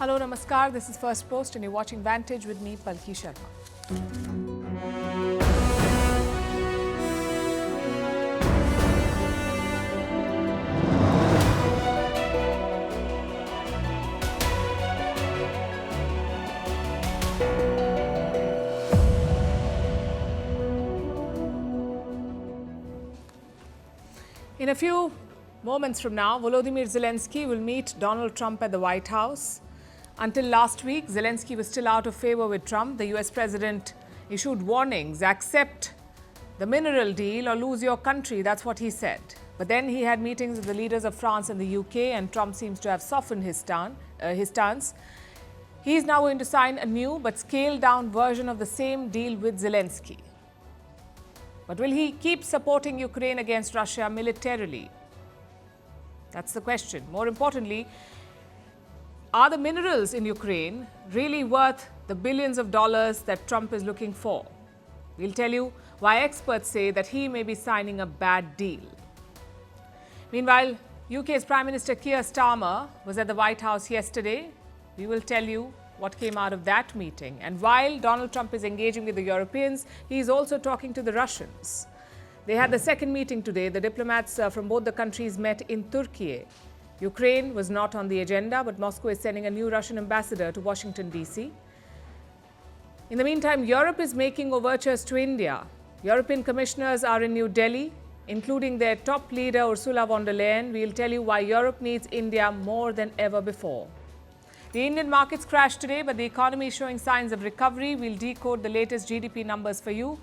Hello, Namaskar. This is Firstpost and you're watching Vantage with me, Palki Sharma. In a few moments from now, Volodymyr Zelensky will meet Donald Trump at the White House. Until last week, Zelensky was still out of favor with Trump. The US president issued warnings: accept the mineral deal or lose your country. That's what he said. But then he had meetings with the leaders of France and the UK, and Trump seems to have softened his stance. He is now going to sign a new but scaled-down version of the same deal with Zelensky. But will he keep supporting Ukraine against Russia militarily? That's the question. More importantly, are the minerals in Ukraine really worth the billions of dollars that Trump is looking for? We'll tell you why experts say that he may be signing a bad deal. Meanwhile, UK's Prime Minister Keir Starmer was at the White House yesterday. We will tell you what came out of that meeting. And while Donald Trump is engaging with the Europeans, he is also talking to the Russians. They had the second meeting today. The diplomats from both the countries met in Turkey. Ukraine was not on the agenda, but Moscow is sending a new Russian ambassador to Washington, D.C. In the meantime, Europe is making overtures to India. European commissioners are in New Delhi, including their top leader, Ursula von der Leyen. We'll tell you why Europe needs India more than ever before. The Indian markets crashed today, but the economy is showing signs of recovery. We'll decode the latest GDP numbers for you.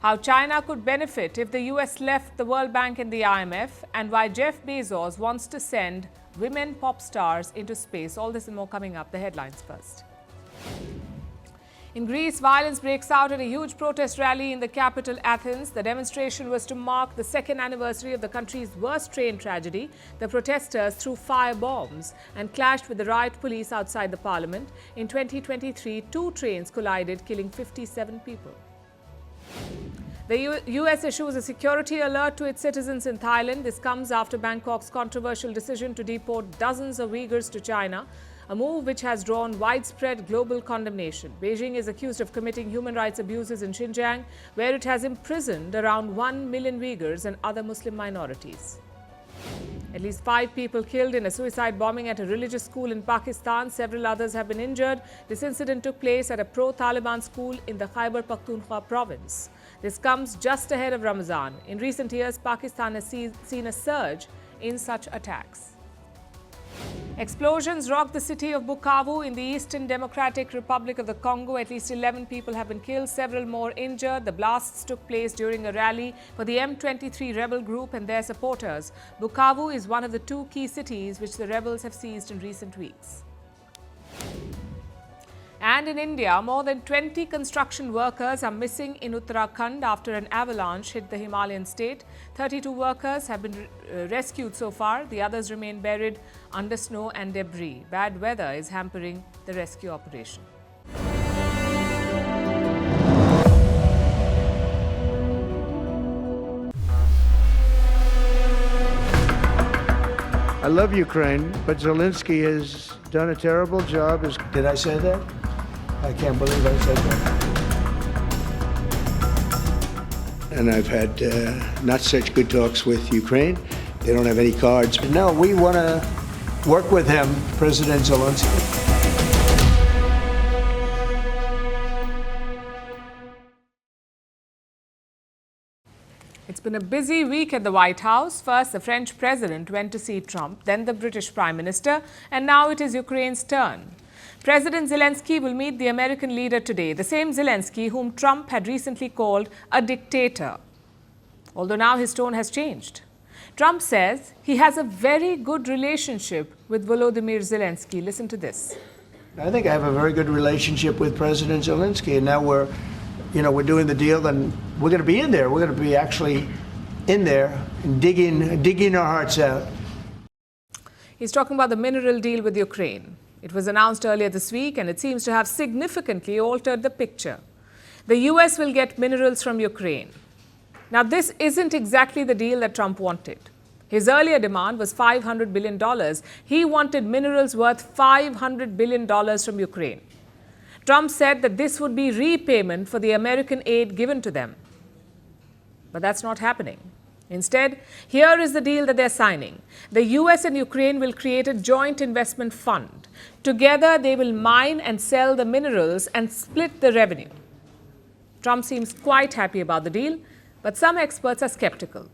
How China could benefit if the US left the World Bank and the IMF, and why Jeff Bezos wants to send women pop stars into space. All this and more coming up. The headlines first. In Greece, violence breaks out at a huge protest rally in the capital, Athens. The demonstration was to mark the second anniversary of the country's worst train tragedy. The protesters threw fire bombs and clashed with the riot police outside the parliament. In 2023, 2 trains collided, killing 57 people. The US issues a security alert to its citizens in Thailand. This comes after Bangkok's controversial decision to deport dozens of Uyghurs to China, a move which has drawn widespread global condemnation. Beijing is accused of committing human rights abuses in Xinjiang, where it has imprisoned around 1 million Uyghurs and other Muslim minorities. At least 5 people killed in a suicide bombing at a religious school in Pakistan. Several others have been injured. This incident took place at a pro-Taliban school in the Khyber Pakhtunkhwa province. This comes just ahead of Ramadan. In recent years, Pakistan has seen a surge in such attacks. Explosions rocked the city of Bukavu in the Eastern Democratic Republic of the Congo. At least 11 people have been killed, several more injured. The blasts took place during a rally for the M23 rebel group and their supporters. Bukavu is one of the 2 key cities which the rebels have seized in recent weeks. And in India, more than 20 construction workers are missing in Uttarakhand after an avalanche hit the Himalayan state. 32 workers have been rescued so far. The others remain buried under snow and debris. Bad weather is hampering the rescue operation. I love Ukraine, but Zelensky has done a terrible job. Did I say that? I can't believe I said that. And I've had not such good talks with Ukraine. They don't have any cards. No, we want to work with him, President Zelensky. It's been a busy week at the White House. First, the French president went to see Trump, then the British Prime Minister, and now it is Ukraine's turn. President Zelensky will meet the American leader today, the same Zelensky whom Trump had recently called a dictator. Although now his tone has changed. Trump says he has a very good relationship with Volodymyr Zelensky. Listen to this. I think I have a very good relationship with President Zelensky, and now we're doing the deal, and we're going to be in there. We're going to be actually in there and digging our hearts out. He's talking about the mineral deal with Ukraine. It was announced earlier this week, and it seems to have significantly altered the picture. The US will get minerals from Ukraine. Now, this isn't exactly the deal that Trump wanted. His earlier demand was $500 billion. He wanted minerals worth $500 billion from Ukraine. Trump said that this would be repayment for the American aid given to them. But that's not happening. Instead, here is the deal that they're signing. The US and Ukraine will create a joint investment fund. Together, they will mine and sell the minerals and split the revenue. Trump seems quite happy about the deal, but some experts are skeptical.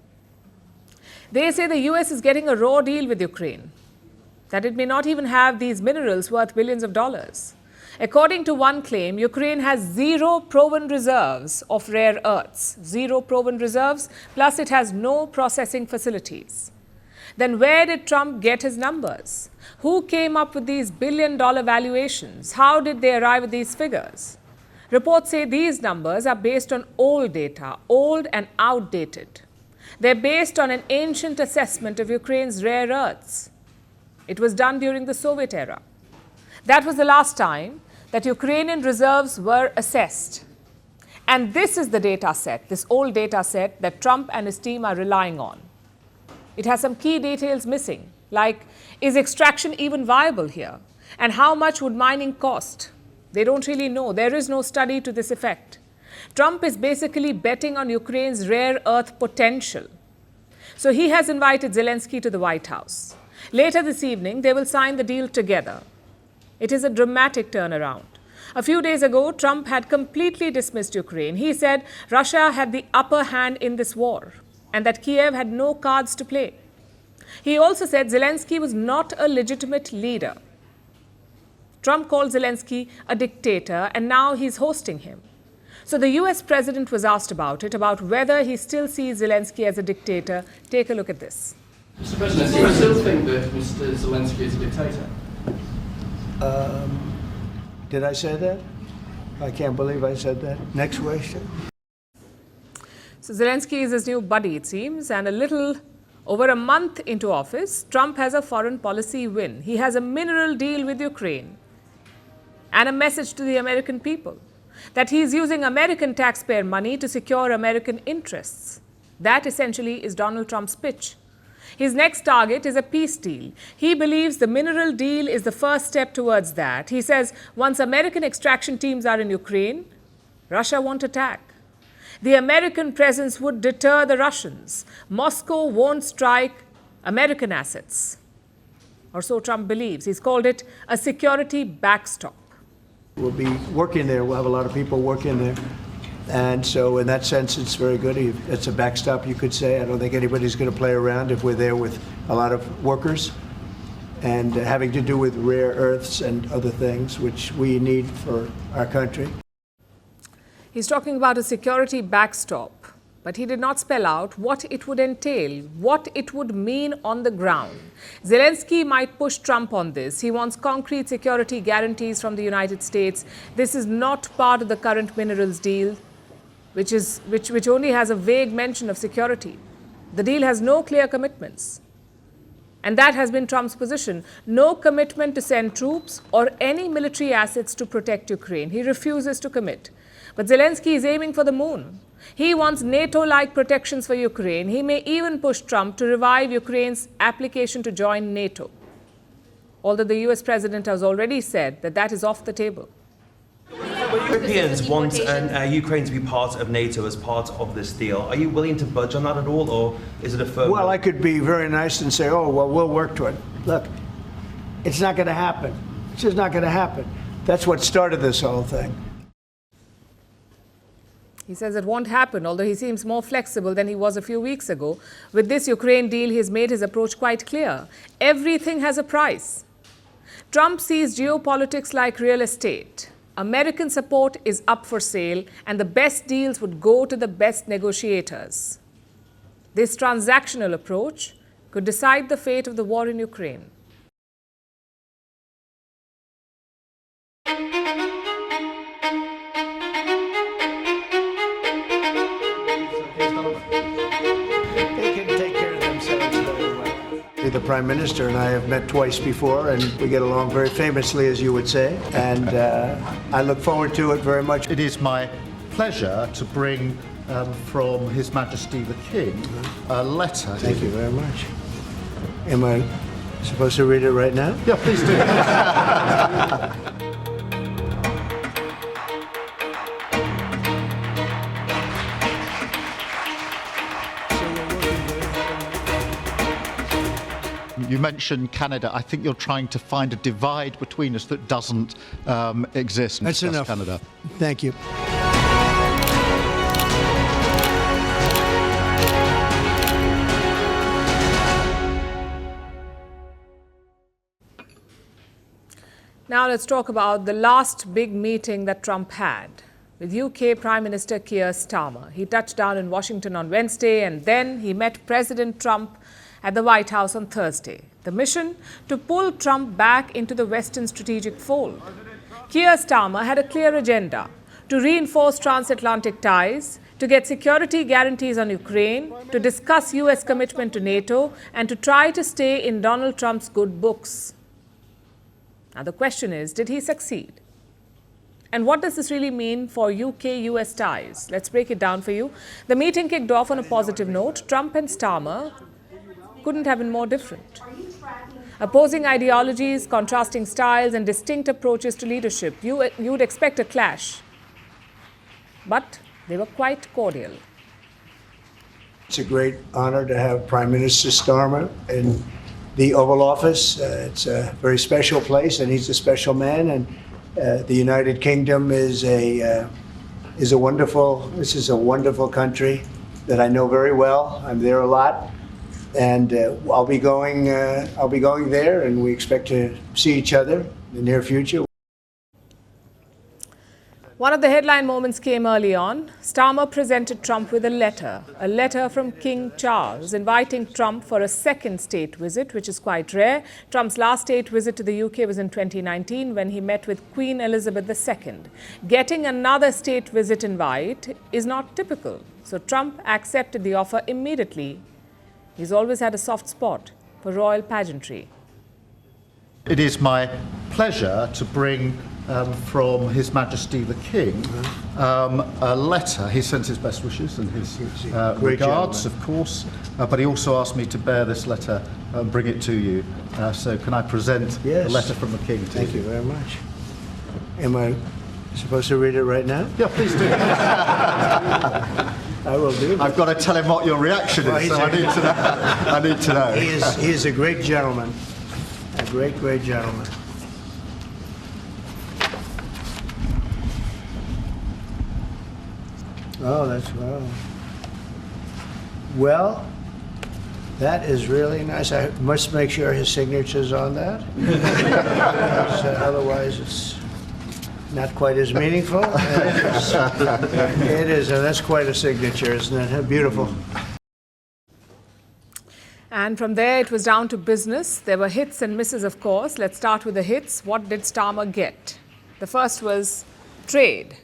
They say the US is getting a raw deal with Ukraine, that it may not even have these minerals worth billions of dollars. According to one claim, Ukraine has 0 proven reserves of rare earths, 0 proven reserves, plus it has no processing facilities. Then where did Trump get his numbers? Who came up with these billion-dollar valuations? How did they arrive at these figures? Reports say these numbers are based on old data, old and outdated. They're based on an ancient assessment of Ukraine's rare earths. It was done during the Soviet era. That was the last time that Ukrainian reserves were assessed. And this is the data set, this old data set that Trump and his team are relying on. It has some key details missing, like, is extraction even viable here? And how much would mining cost? They don't really know. There is no study to this effect. Trump is basically betting on Ukraine's rare earth potential. So he has invited Zelensky to the White House. Later this evening, they will sign the deal together. It is a dramatic turnaround. A few days ago, Trump had completely dismissed Ukraine. He said Russia had the upper hand in this war and that Kiev had no cards to play. He also said Zelensky was not a legitimate leader. Trump called Zelensky a dictator, and now he's hosting him. So the US president was asked about whether he still sees Zelensky as a dictator. Take a look at this. Mr. President, do you still think that Mr. Zelensky is a dictator? Did I say that? I can't believe I said that. Next question. So Zelensky is his new buddy, it seems, and a little over a month into office, Trump has a foreign policy win. He has a mineral deal with Ukraine and a message to the American people that he is using American taxpayer money to secure American interests. That essentially is Donald Trump's pitch. His next target is a peace deal. He believes the mineral deal is the first step towards that. He says once American extraction teams are in Ukraine, Russia won't attack. The American presence would deter the Russians. Moscow won't strike American assets. Or so Trump believes. He's called it a security backstop. We'll be working there. We'll have a lot of people working there. And so in that sense, it's very good. It's a backstop, you could say. I don't think anybody's going to play around if we're there with a lot of workers and having to do with rare earths and other things which we need for our country. He's talking about a security backstop, but he did not spell out what it would entail, what it would mean on the ground. Zelensky might push Trump on this. He wants concrete security guarantees from the United States. This is not part of the current minerals deal, which only has a vague mention of security. The deal has no clear commitments. And that has been Trump's position. No commitment to send troops or any military assets to protect Ukraine. He refuses to commit. But Zelensky is aiming for the moon. He wants NATO-like protections for Ukraine. He may even push Trump to revive Ukraine's application to join NATO. Although the US president has already said that that is off the table. Europeans want Ukraine to be part of NATO as part of this deal. Are you willing to budge on that at all, or is it a firm? Well, I could be very nice and say, oh, well, we'll work to it. Look, it's not going to happen. It's just not going to happen. That's what started this whole thing. He says it won't happen, although he seems more flexible than he was a few weeks ago. With this Ukraine deal, he has made his approach quite clear. Everything has a price. Trump sees geopolitics like real estate. American support is up for sale, and the best deals would go to the best negotiators. This transactional approach could decide the fate of the war in Ukraine. The Prime Minister and I have met twice before, and we get along very famously, as you would say, and I look forward to it very much. It is my pleasure to bring from His Majesty the King a letter. Thank you very much. Am I supposed to read it right now? Yeah, please do. You mentioned Canada. I think you're trying to find a divide between us that doesn't exist. That's Discuss enough. Canada. Thank you. Now let's talk about the last big meeting that Trump had with UK Prime Minister Keir Starmer. He touched down in Washington on Wednesday and then he met President Trump at the White House on Thursday. The mission to pull Trump back into the Western strategic fold. Keir Starmer had a clear agenda to reinforce transatlantic ties, to get security guarantees on Ukraine, to discuss US commitment to NATO, and to try to stay in Donald Trump's good books. Now the question is, did he succeed? And what does this really mean for UK-US ties? Let's break it down for you. The meeting kicked off on a positive note. Trump and Starmer couldn't have been more different. Opposing ideologies, contrasting styles, and distinct approaches to leadership. You would expect a clash. But they were quite cordial. It's a great honor to have Prime Minister Starmer in the Oval Office. It's a very special place, and he's a special man. And the United Kingdom is a wonderful. This is a wonderful country that I know very well. I'm there a lot, and I'll be going there, and we expect to see each other in the near future. One of the headline moments came early on. Starmer presented Trump with a letter from King Charles, inviting Trump for a second state visit, which is quite rare. Trump's last state visit to the UK was in 2019 when he met with Queen Elizabeth II. Getting another state visit invite is not typical, so Trump accepted the offer immediately. He's always had a soft spot for royal pageantry. It is my pleasure to bring from His Majesty the King a letter. He sends his best wishes and his regards, of course, but he also asked me to bear this letter and bring it to you. So can I present the letter from the King to you? Thank you very much. Am I supposed to read it right now? Yeah, please do. I will do. I've got to tell him what your reaction is, so I need to know. I need to know. He is a great gentleman. A great, great gentleman. Oh, that's well. Well, that is really nice. I must make sure his signature's on that. Because, otherwise, it's not quite as meaningful. It is. That's quite a signature, isn't it? Beautiful. And from there, it was down to business. There were hits and misses, of course. Let's start with the hits. What did Starmer get? The first was trade.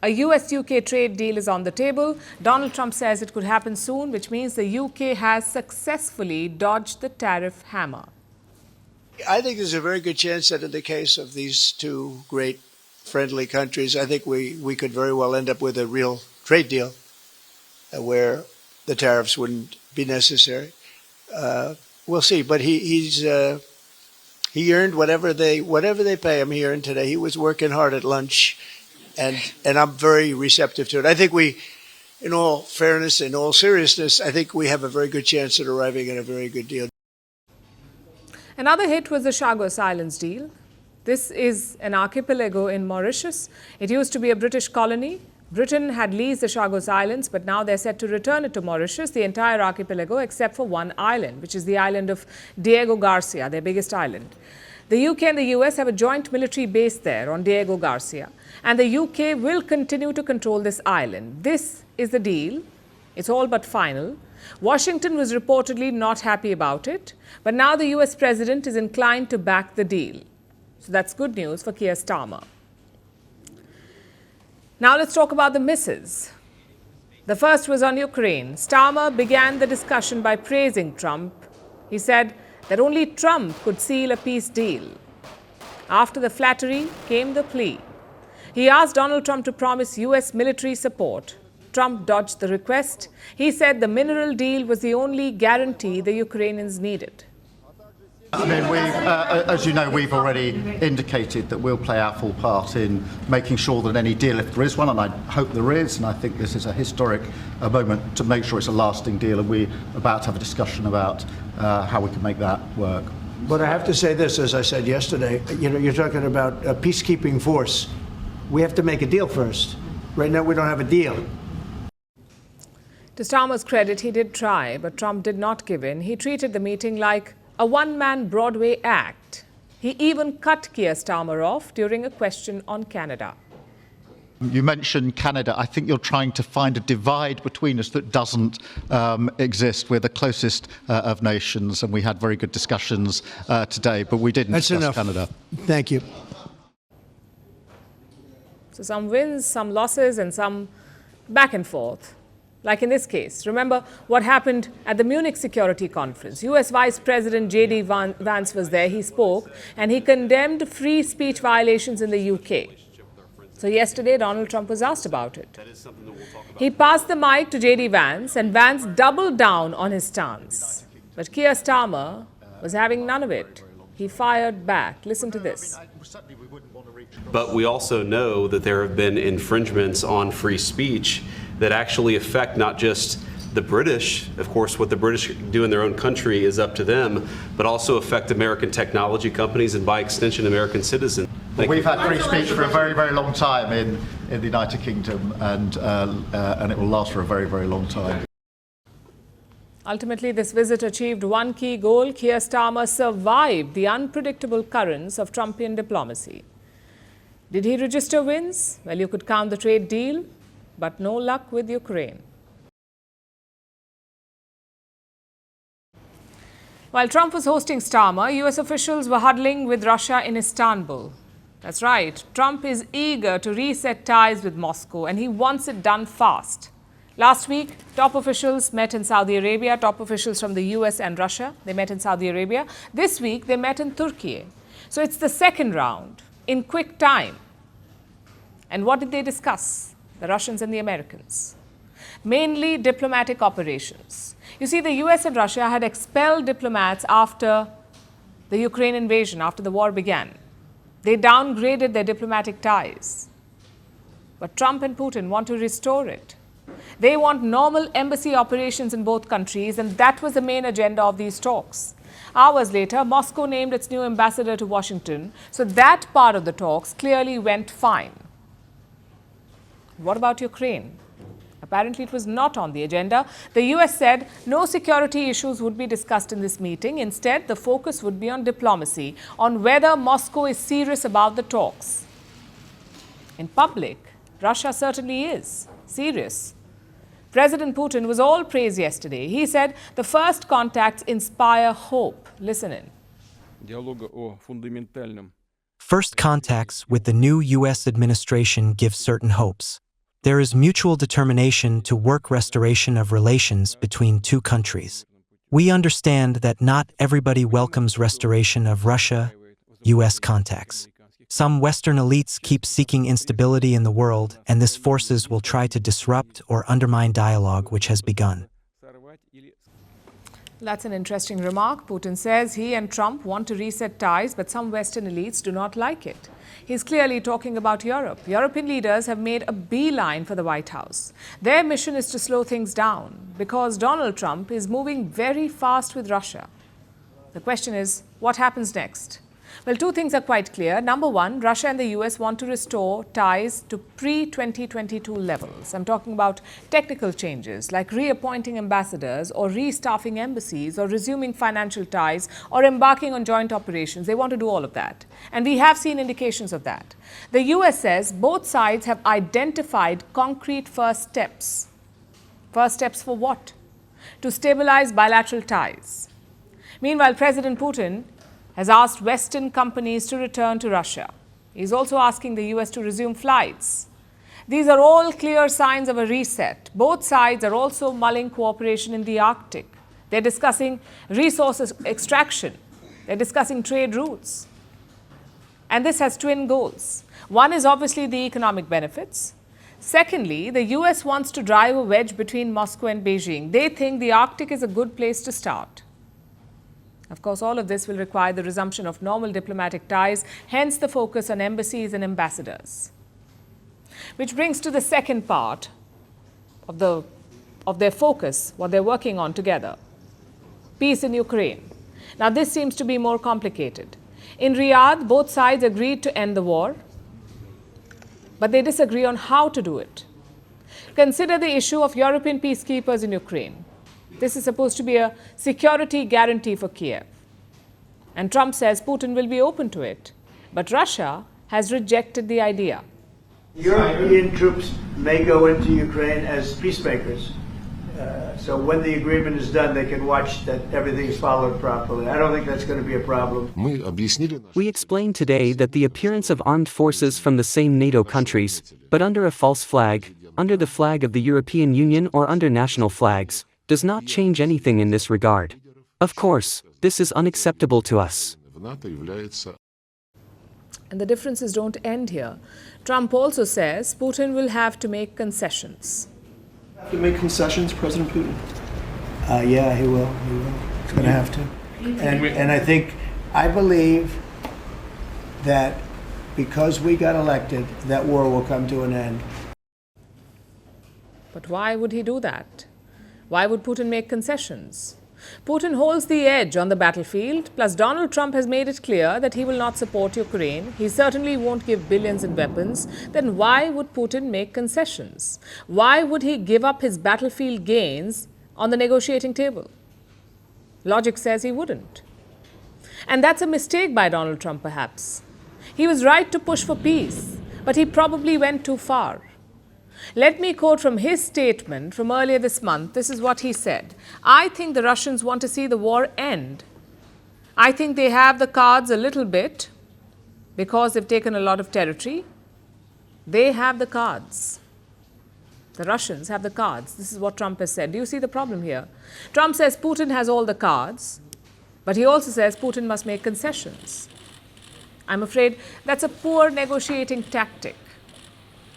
A US-UK trade deal is on the table. Donald Trump says it could happen soon, which means the UK has successfully dodged the tariff hammer. I think there's a very good chance that in the case of these two great friendly countries, I think we could very well end up with a real trade deal where the tariffs wouldn't be necessary. We'll see, but he earned whatever they pay him. He earned today. He was working hard at lunch, and I'm very receptive to it. I think in all fairness, in all seriousness, I think we have a very good chance at arriving at a very good deal. Another hit was the Chagos Islands deal. This is an archipelago in Mauritius. It used to be a British colony. Britain had leased the Chagos Islands, but now they're set to return it to Mauritius, the entire archipelago, except for one island, which is the island of Diego Garcia, their biggest island. The UK and the US have a joint military base there on Diego Garcia, and the UK will continue to control this island. This is the deal. It's all but final. Washington was reportedly not happy about it, but now the US president is inclined to back the deal. So that's good news for Keir Starmer. Now let's talk about the misses. The first was on Ukraine. Starmer began the discussion by praising Trump. He said that only Trump could seal a peace deal. After the flattery came the plea. He asked Donald Trump to promise US military support. Trump dodged the request. He said the mineral deal was the only guarantee the Ukrainians needed. I mean, as you know, we've already indicated that we'll play our full part in making sure that any deal, if there is one, and I hope there is, and I think this is a historic moment to make sure it's a lasting deal, and we're about to have a discussion about how we can make that work. But I have to say this, as I said yesterday, you're talking about a peacekeeping force. We have to make a deal first. Right now, we don't have a deal. To Starmer's credit, he did try, but Trump did not give in. He treated the meeting like a one-man Broadway act. He even cut Keir Starmer off during a question on Canada. You mentioned Canada. I think you're trying to find a divide between us that doesn't exist. We're the closest of nations, and we had very good discussions today, but we didn't discuss Canada. Thank you. So some wins, some losses, and some back and forth. Like in this case, remember what happened at the Munich Security Conference. US Vice President J.D. Vance was there. He spoke and he condemned free speech violations in the UK. So yesterday, Donald Trump was asked about it. He passed the mic to J.D. Vance and Vance doubled down on his stance. But Keir Starmer was having none of it. He fired back. Listen to this. But we also know that there have been infringements on free speech that actually affect not just the British, of course, what the British do in their own country is up to them, but also affect American technology companies and by extension American citizens. We've had free speech for a very, very long time in the United Kingdom, and it will last for a very, very long time. Ultimately, this visit achieved one key goal. Keir Starmer survived the unpredictable currents of Trumpian diplomacy. Did he register wins? Well, you could count the trade deal, but no luck with Ukraine. While Trump was hosting Starmer, US officials were huddling with Russia in Istanbul. That's right, Trump is eager to reset ties with Moscow and he wants it done fast. Last week, top officials met in Saudi Arabia, top officials from the US and Russia, they met in Saudi Arabia. This week, they met in Turkey. So it's the second round in quick time. And what did they discuss? The Russians and the Americans. Mainly diplomatic operations. You see, the US and Russia had expelled diplomats after the Ukraine invasion, after the war began. They downgraded their diplomatic ties. But Trump and Putin want to restore it. They want normal embassy operations in both countries, and that was the main agenda of these talks. Hours later, Moscow named its new ambassador to Washington, so that part of the talks clearly went fine. What about Ukraine? Apparently, it was not on the agenda. The US said no security issues would be discussed in this meeting. Instead, the focus would be on diplomacy, on whether Moscow is serious about the talks. In public, Russia certainly is serious. President Putin was all praise yesterday. He said the first contacts inspire hope. Listen in. First contacts with the new U.S. administration give certain hopes. There is mutual determination to work restoration of relations between two countries. We understand that not everybody welcomes restoration of Russia-U.S. contacts. Some Western elites keep seeking instability in the world, and this forces will try to disrupt or undermine dialogue which has begun. That's an interesting remark. Putin says he and Trump want to reset ties, but some Western elites do not like it. He's clearly talking about Europe. European leaders have made a beeline for the White House. Their mission is to slow things down because Donald Trump is moving very fast with Russia. The question is, what happens next? Well, two things are quite clear. Number one, Russia and the US want to restore ties to pre-2022 levels. I'm talking about technical changes like reappointing ambassadors or restaffing embassies or resuming financial ties or embarking on joint operations. They want to do all of that. And we have seen indications of that. The US says both sides have identified concrete first steps. First steps for what? To stabilize bilateral ties. Meanwhile, President Putin has asked Western companies to return to Russia. He's also asking the US to resume flights. These are all clear signs of a reset. Both sides are also mulling cooperation in the Arctic. They're discussing resources extraction. They're discussing trade routes. And this has twin goals. One is obviously the economic benefits. Secondly, the US wants to drive a wedge between Moscow and Beijing. They think the Arctic is a good place to start. Of course, all of this will require the resumption of normal diplomatic ties, hence the focus on embassies and ambassadors. Which brings to the second part of their focus, what they're working on together. Peace in Ukraine. Now, this seems to be more complicated. In Riyadh, both sides agreed to end the war, but they disagree on how to do it. Consider the issue of European peacekeepers in Ukraine. This is supposed to be a security guarantee for Kiev. And Trump says Putin will be open to it. But Russia has rejected the idea. European troops may go into Ukraine as peacemakers. So when the agreement is done, they can watch that everything is followed properly. I don't think that's going to be a problem. We explained today that the appearance of armed forces from the same NATO countries, but under a false flag, under the flag of the European Union or under national flags, does not change anything in this regard. Of course, this is unacceptable to us. And the differences don't end here. Trump also says Putin will have to make concessions. Have to make concessions, President Putin? Yeah, he will. He's going to have to. And I believe that because we got elected, that war will come to an end. But why would he do that? Why would Putin make concessions? Putin holds the edge on the battlefield, plus Donald Trump has made it clear that he will not support Ukraine. He certainly won't give billions in weapons. Then why would Putin make concessions? Why would he give up his battlefield gains on the negotiating table? Logic says he wouldn't. And that's a mistake by Donald Trump, perhaps. He was right to push for peace, but he probably went too far. Let me quote from his statement from earlier this month. This is what he said. I think the Russians want to see the war end. I think they have the cards a little bit because they've taken a lot of territory. They have the cards. The Russians have the cards. This is what Trump has said. Do you see the problem here? Trump says Putin has all the cards, but he also says Putin must make concessions. I'm afraid that's a poor negotiating tactic,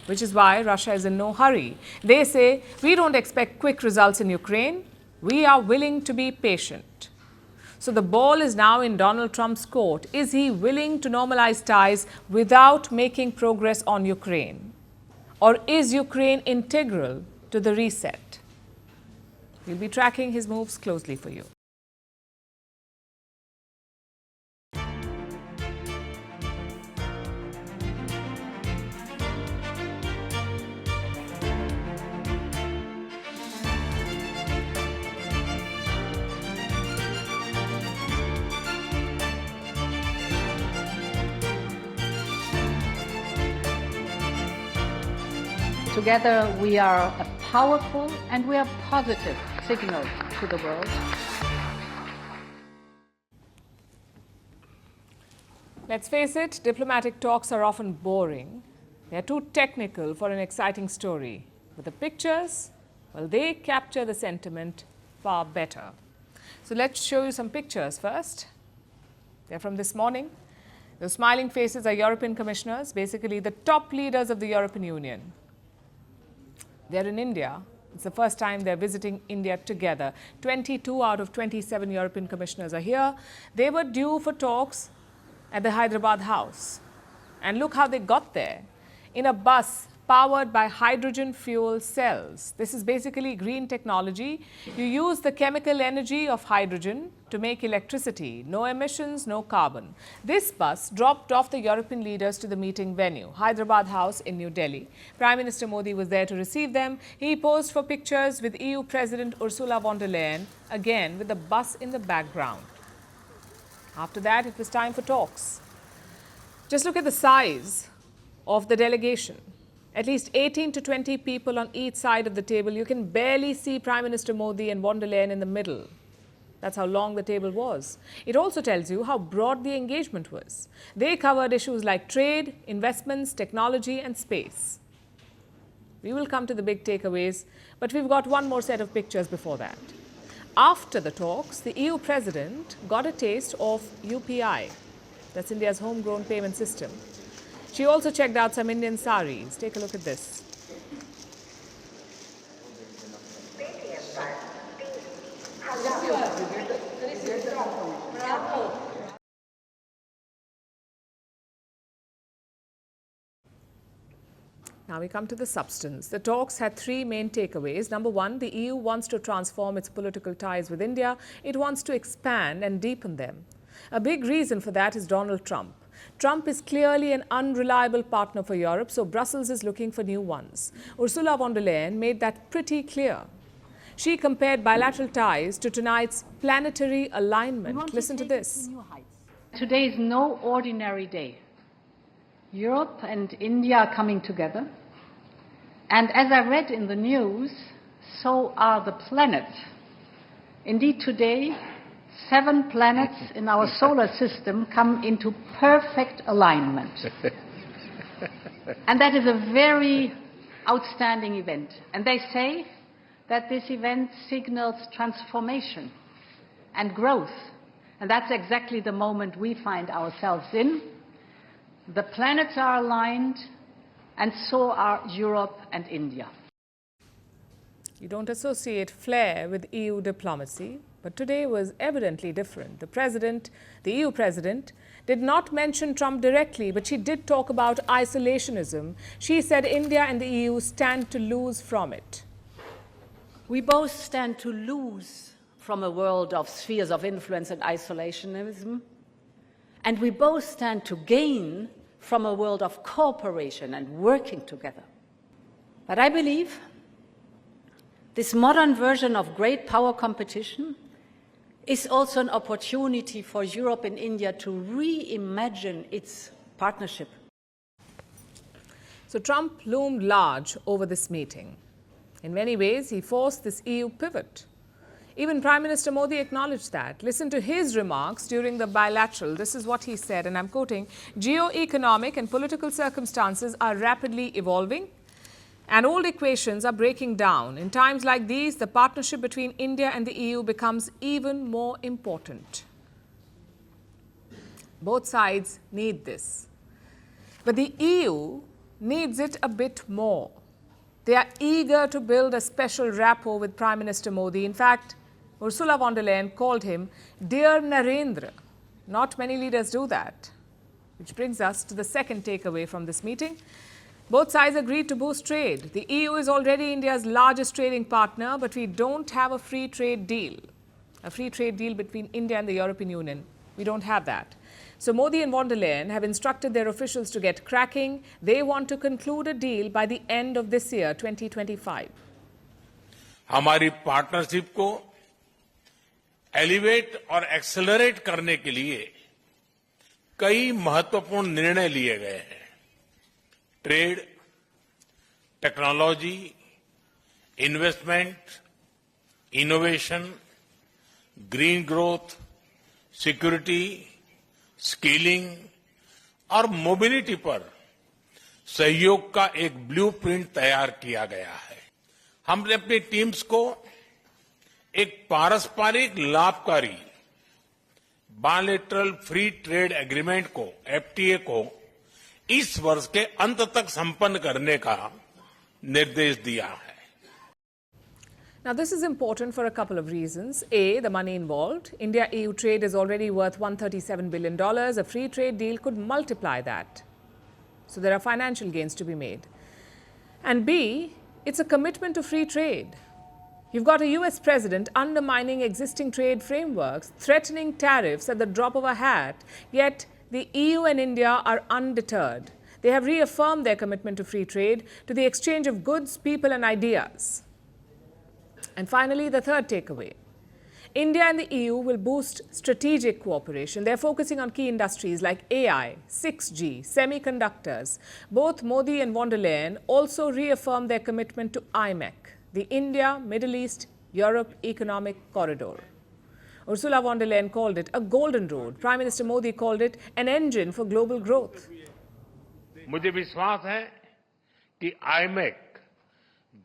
which is why Russia is in no hurry. They say, we don't expect quick results in Ukraine. We are willing to be patient. So the ball is now in Donald Trump's court. Is he willing to normalize ties without making progress on Ukraine? Or is Ukraine integral to the reset? We'll be tracking his moves closely for you. Together we are a powerful and we are positive signal to the world. Let's face it, diplomatic talks are often boring. They're too technical for an exciting story. But the pictures, well, they capture the sentiment far better. So let's show you some pictures first. They're from this morning. The smiling faces are European commissioners, basically the top leaders of the European Union. They're in India. It's the first time they're visiting India together. 22 out of 27 European commissioners are here. They were due for talks at the Hyderabad house. And look how they got there. In a bus powered by hydrogen fuel cells. This is basically green technology. You use the chemical energy of hydrogen to make electricity. No emissions, no carbon. This bus dropped off the European leaders to the meeting venue, Hyderabad House in New Delhi. Prime Minister Modi was there to receive them. He posed for pictures with EU President Ursula von der Leyen, again with the bus in the background. After that, it was time for talks. Just look at the size of the delegation. At least 18 to 20 people on each side of the table. You can barely see Prime Minister Modi and von der Leyen in the middle. That's how long the table was. It also tells you how broad the engagement was. They covered issues like trade, investments, technology, and space. We will come to the big takeaways, but we've got one more set of pictures before that. After the talks, the EU president got a taste of UPI. That's India's homegrown payment system. She also checked out some Indian saris. Take a look at this. Now we come to the substance. The talks had three main takeaways. Number one, the EU wants to transform its political ties with India. It wants to expand and deepen them. A big reason for that is Donald Trump. Trump is clearly an unreliable partner for Europe, so Brussels is looking for new ones. Ursula von der Leyen made that pretty clear. She compared bilateral ties to tonight's planetary alignment. Listen to this. Today is no ordinary day. Europe and India are coming together. And as I read in the news, so are the planets. Indeed, today, 7 planets in our solar system come into perfect alignment. And that is a very outstanding event. And they say that this event signals transformation and growth. And that's exactly the moment we find ourselves in. The planets are aligned, and so are Europe and India. You don't associate flair with EU diplomacy, but today was evidently different. The EU president, did not mention Trump directly, but she did talk about isolationism. She said India and the EU stand to lose from it. We both stand to lose from a world of spheres of influence and isolationism, and we both stand to gain from a world of cooperation and working together. But I believe this modern version of great power competition is also an opportunity for Europe and India to reimagine its partnership. So Trump loomed large over this meeting. In many ways, he forced this EU pivot. Even Prime Minister Modi acknowledged that. Listen to his remarks during the bilateral. This is what he said, and I'm quoting, "Geo-economic and political circumstances are rapidly evolving, and old equations are breaking down. In times like these, the partnership between India and the EU becomes even more important." Both sides need this. But the EU needs it a bit more. They are eager to build a special rapport with Prime Minister Modi. In fact, Ursula von der Leyen called him Dear Narendra. Not many leaders do that. Which brings us to the second takeaway from this meeting. Both sides agreed to boost trade. The EU is already India's largest trading partner, but we don't have a free trade deal. A free trade deal between India and the European Union. We don't have that. So Modi and von der Leyen have instructed their officials to get cracking. They want to conclude a deal by the end of this year, 2025. हमारी partnership को elevate और accelerate करने के लिए कई महत्वपूर्ण निर्णय लिए गए हैं। Trade, technology, investment, innovation, green growth, security, skilling और मोबिलिटी पर सहयोग का एक ब्लूप्रिंट तैयार किया गया है। हमने अपनी टीम्स को एक पारस्परिक लाभकारी बायलैटरल फ्री ट्रेड एग्रीमेंट को, एफटीए को, इस वर्ष के अंत तक संपन्न करने का निर्देश दिया है। Now, this is important for a couple of reasons. A, the money involved. India-EU trade is already worth $137 billion. A free trade deal could multiply that. So there are financial gains to be made. And B, it's a commitment to free trade. You've got a US president undermining existing trade frameworks, threatening tariffs at the drop of a hat, yet the EU and India are undeterred. They have reaffirmed their commitment to free trade, to the exchange of goods, people and ideas. And finally, the third takeaway. India and the EU will boost strategic cooperation. They're focusing on key industries like AI, 6G, semiconductors. Both Modi and von der Leyen also reaffirmed their commitment to IMEC, the India, Middle East, Europe Economic Corridor. Ursula von der Leyen called it a golden road. Prime Minister Modi called it an engine for global growth. मुझे विश्वास है कि IMEC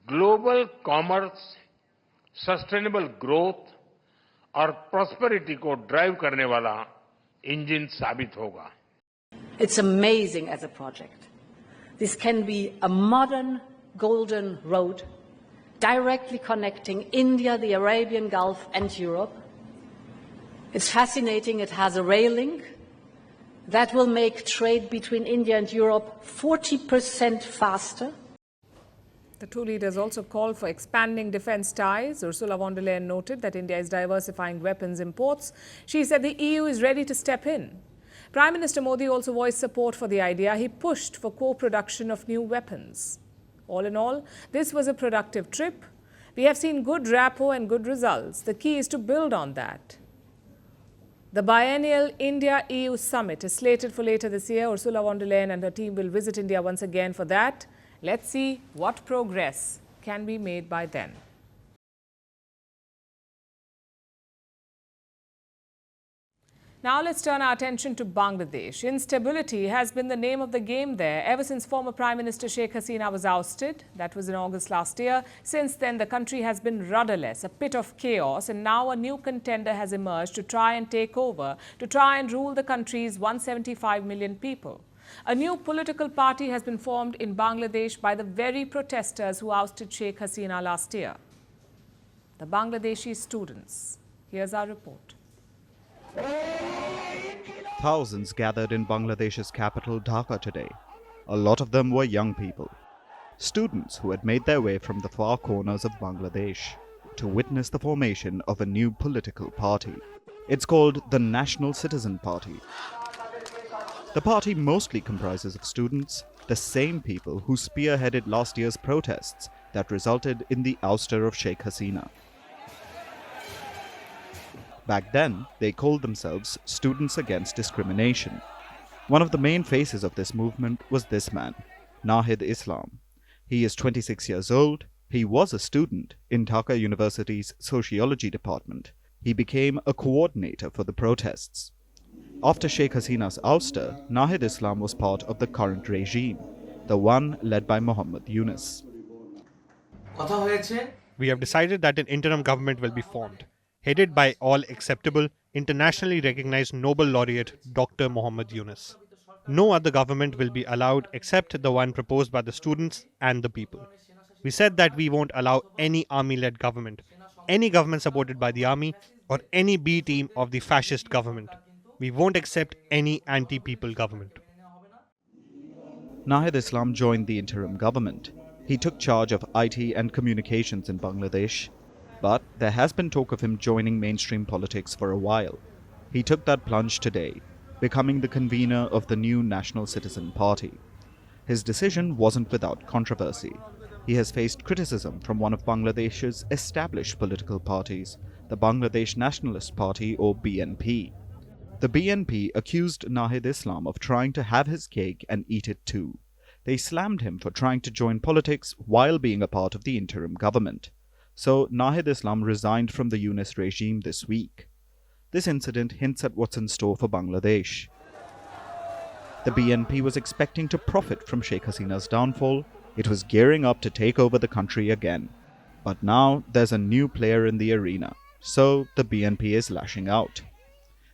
global commerce, sustainable growth और prosperity को drive करने वाला engine साबित होगा। It's amazing as a project. This can be a modern golden road directly connecting India, the Arabian Gulf and Europe. It's fascinating. It has a rail link that will make trade between India and Europe 40% faster. The two leaders also called for expanding defence ties. Ursula von der Leyen noted that India is diversifying weapons imports. She said the EU is ready to step in. Prime Minister Modi also voiced support for the idea. He pushed for co-production of new weapons. All in all, this was a productive trip. We have seen good rapport and good results. The key is to build on that. The biennial India-EU summit is slated for later this year. Ursula von der Leyen and her team will visit India once again for that. Let's see what progress can be made by then. Now let's turn our attention to Bangladesh. Instability has been the name of the game there ever since former Prime Minister Sheikh Hasina was ousted. That was in August last year. Since then, the country has been rudderless, a pit of chaos, and now a new contender has emerged to try and take over, to try and rule the country's 175 million people. A new political party has been formed in Bangladesh by the very protesters who ousted Sheikh Hasina last year. The Bangladeshi students. Here's our report. Thousands gathered in Bangladesh's capital Dhaka today. A lot of them were young people, students who had made their way from the far corners of Bangladesh to witness the formation of a new political party. It's called the National Citizen Party. The party mostly comprises of students, the same people who spearheaded last year's protests that resulted in the ouster of Sheikh Hasina. Back then, they called themselves Students Against Discrimination. One of the main faces of this movement was this man, Nahid Islam. He is 26 years old. He was a student in Dhaka University's sociology department. He became a coordinator for the protests. After Sheikh Hasina's ouster, Nahid Islam was part of the current regime, the one led by Muhammad Yunus. We have decided that an interim government will be formed, headed by all acceptable, internationally recognized Nobel laureate Dr. Muhammad Yunus. No other government will be allowed except the one proposed by the students and the people. We said that we won't allow any army-led government, any government supported by the army, or any B team of the fascist government. We won't accept any anti-people government. Nahid Islam joined the interim government. He took charge of IT and communications in Bangladesh. But there has been talk of him joining mainstream politics for a while. He took that plunge today, becoming the convener of the new National Citizen Party. His decision wasn't without controversy. He has faced criticism from one of Bangladesh's established political parties, the Bangladesh Nationalist Party or BNP. The BNP accused Nahid Islam of trying to have his cake and eat it too. They slammed him for trying to join politics while being a part of the interim government. So Nahid Islam resigned from the Yunus regime this week. This incident hints at what's in store for Bangladesh. The BNP was expecting to profit from Sheikh Hasina's downfall. It was gearing up to take over the country again. But now there's a new player in the arena, so the BNP is lashing out.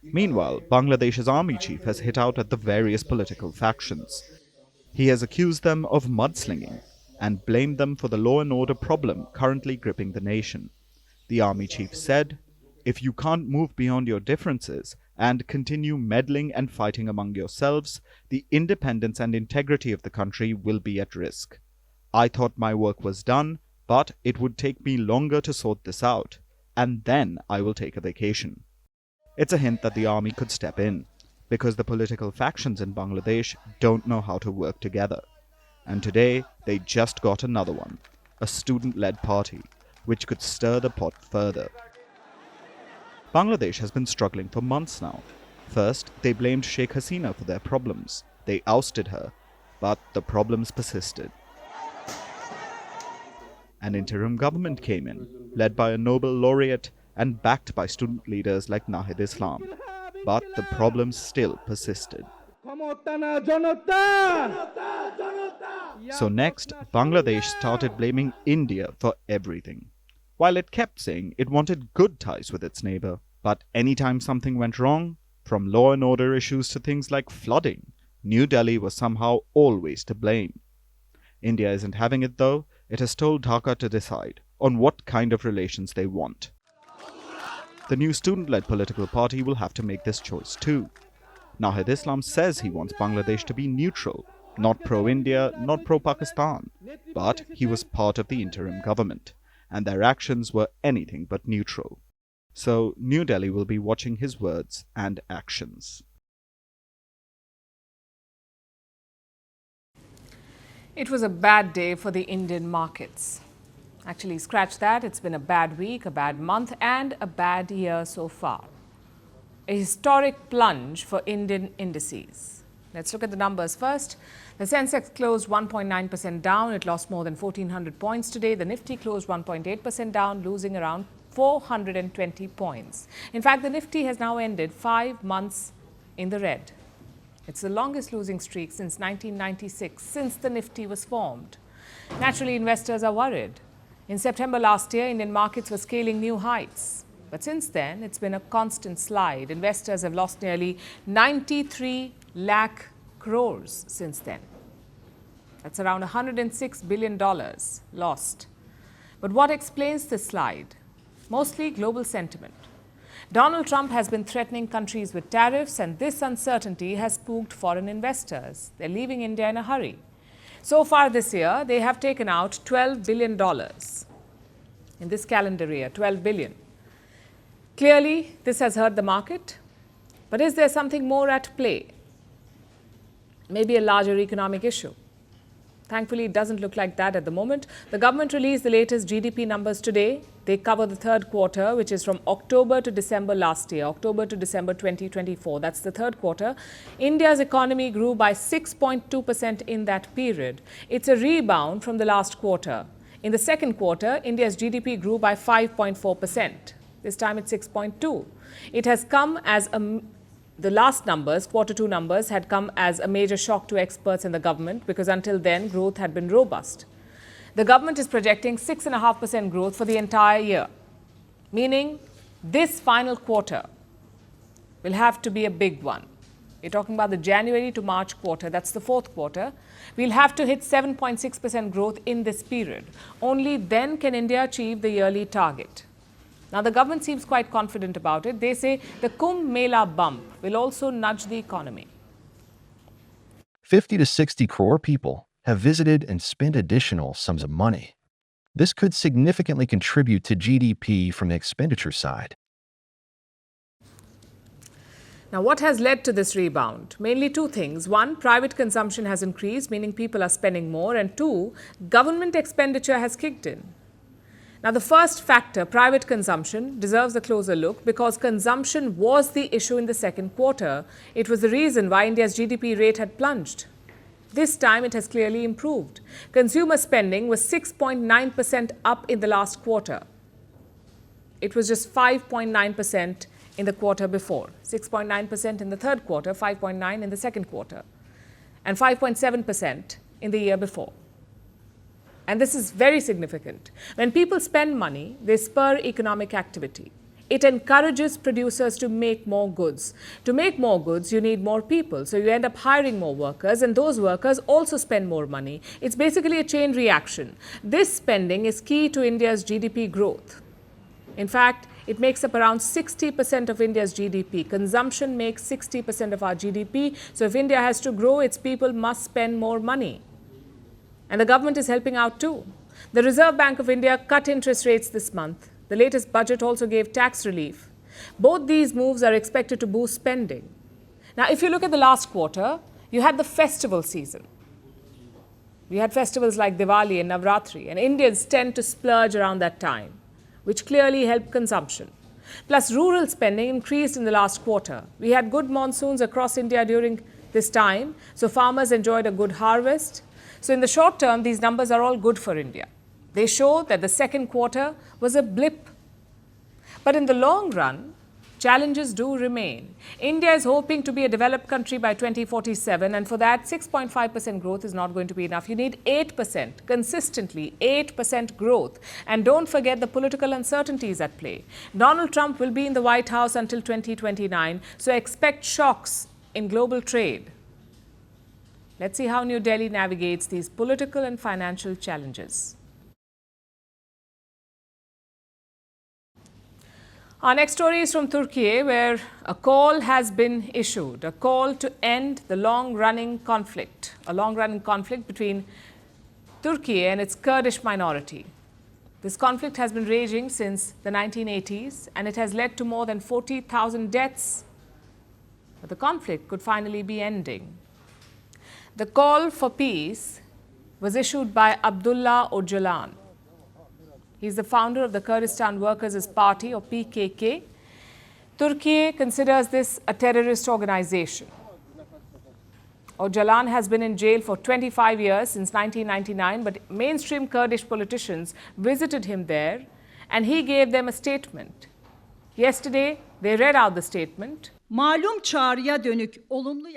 Meanwhile, Bangladesh's army chief has hit out at the various political factions. He has accused them of mudslinging and blamed them for the law and order problem currently gripping the nation. The army chief said, "If you can't move beyond your differences and continue meddling and fighting among yourselves, the independence and integrity of the country will be at risk. I thought my work was done, but it would take me longer to sort this out, and then I will take a vacation." It's a hint that the army could step in, because the political factions in Bangladesh don't know how to work together. And today, they just got another one, a student-led party, which could stir the pot further. Bangladesh has been struggling for months now. First, they blamed Sheikh Hasina for their problems. They ousted her, but the problems persisted. An interim government came in, led by a Nobel laureate and backed by student leaders like Nahid Islam. But the problems still persisted. So next, Bangladesh started blaming India for everything. While it kept saying it wanted good ties with its neighbor, but anytime something went wrong, from law and order issues to things like flooding, New Delhi was somehow always to blame. India isn't having it though. It has told Dhaka to decide on what kind of relations they want. The new student-led political party will have to make this choice too. Nahid Islam says he wants Bangladesh to be neutral, Not pro-India, not pro-Pakistan, but he was part of the interim government, and their actions were anything but neutral. So New Delhi will be watching his words and actions. It was a bad day for the Indian markets. Actually, scratch that, it's been a bad week, a bad month, and a bad year so far. A historic plunge for Indian indices. Let's look at the numbers first. The Sensex closed 1.9% down. It lost more than 1,400 points today. The Nifty closed 1.8% down, losing around 420 points. In fact, the Nifty has now ended 5 months in the red. It's the longest losing streak since 1996, since the Nifty was formed. Naturally, investors are worried. In September last year, Indian markets were scaling new heights. But since then, it's been a constant slide. Investors have lost nearly 93 lakh crores since then. That's around $106 billion lost. But what explains this slide? Mostly global sentiment. Donald Trump has been threatening countries with tariffs, and this uncertainty has spooked foreign investors. They're leaving India in a hurry. So far this year, they have taken out $12 billion. In this calendar year, $12 billion. Clearly, this has hurt the market. But is there something more at play? Maybe a larger economic issue. Thankfully, it doesn't look like that at the moment. The government released the latest GDP numbers today. They cover the third quarter, which is from October to December last year, October to December 2024. That's the third quarter. India's economy grew by 6.2% in that period. It's a rebound from the last quarter. In the second quarter, India's GDP grew by 5.4%. This time it's 6.2. It has come as the last numbers, quarter two numbers, had come as a major shock to experts in the government because until then, growth had been robust. The government is projecting 6.5% growth for the entire year, meaning this final quarter will have to be a big one. We're talking about the January to March quarter, that's the fourth quarter. We'll have to hit 7.6% growth in this period. Only then can India achieve the yearly target. Now, the government seems quite confident about it. They say the Kumbh Mela bump will also nudge the economy. 50 to 60 crore people have visited and spent additional sums of money. This could significantly contribute to GDP from the expenditure side. Now, what has led to this rebound? Mainly two things. One, private consumption has increased, meaning people are spending more. And two, government expenditure has kicked in. Now, the first factor, private consumption, deserves a closer look because consumption was the issue in the second quarter. It was the reason why India's GDP rate had plunged. This time, it has clearly improved. Consumer spending was 6.9% up in the last quarter. It was just 5.9% in the quarter before, 6.9% in the third quarter, 5.9% in the second quarter, and 5.7% in the year before. And this is very significant. When people spend money, they spur economic activity. It encourages producers to make more goods. To make more goods, you need more people. So you end up hiring more workers, and those workers also spend more money. It's basically a chain reaction. This spending is key to India's GDP growth. In fact, it makes up around 60% of India's GDP. Consumption makes 60% of our GDP. So if India has to grow, its people must spend more money. And the government is helping out too. The Reserve Bank of India cut interest rates this month. The latest budget also gave tax relief. Both these moves are expected to boost spending. Now, if you look at the last quarter, you had the festival season. We had festivals like Diwali and Navratri, and Indians tend to splurge around that time, which clearly helped consumption. Plus, rural spending increased in the last quarter. We had good monsoons across India during this time, so farmers enjoyed a good harvest. So in the short term, these numbers are all good for India. They show that the second quarter was a blip. But in the long run, challenges do remain. India is hoping to be a developed country by 2047, and for that, 6.5% growth is not going to be enough. You need 8%, consistently 8% growth. And don't forget the political uncertainties at play. Donald Trump will be in the White House until 2029, so expect shocks in global trade. Let's see how New Delhi navigates these political and financial challenges. Our next story is from Turkey, where a call has been issued, a call to end the long-running conflict, between Turkey and its Kurdish minority. This conflict has been raging since the 1980s, and it has led to more than 40,000 deaths. But the conflict could finally be ending. The call for peace was issued by Abdullah Öcalan. He's the founder of the Kurdistan Workers' Party, or PKK. Turkey considers this a terrorist organization. Öcalan has been in jail for 25 years, since 1999, but mainstream Kurdish politicians visited him there, and he gave them a statement. Yesterday, they read out the statement.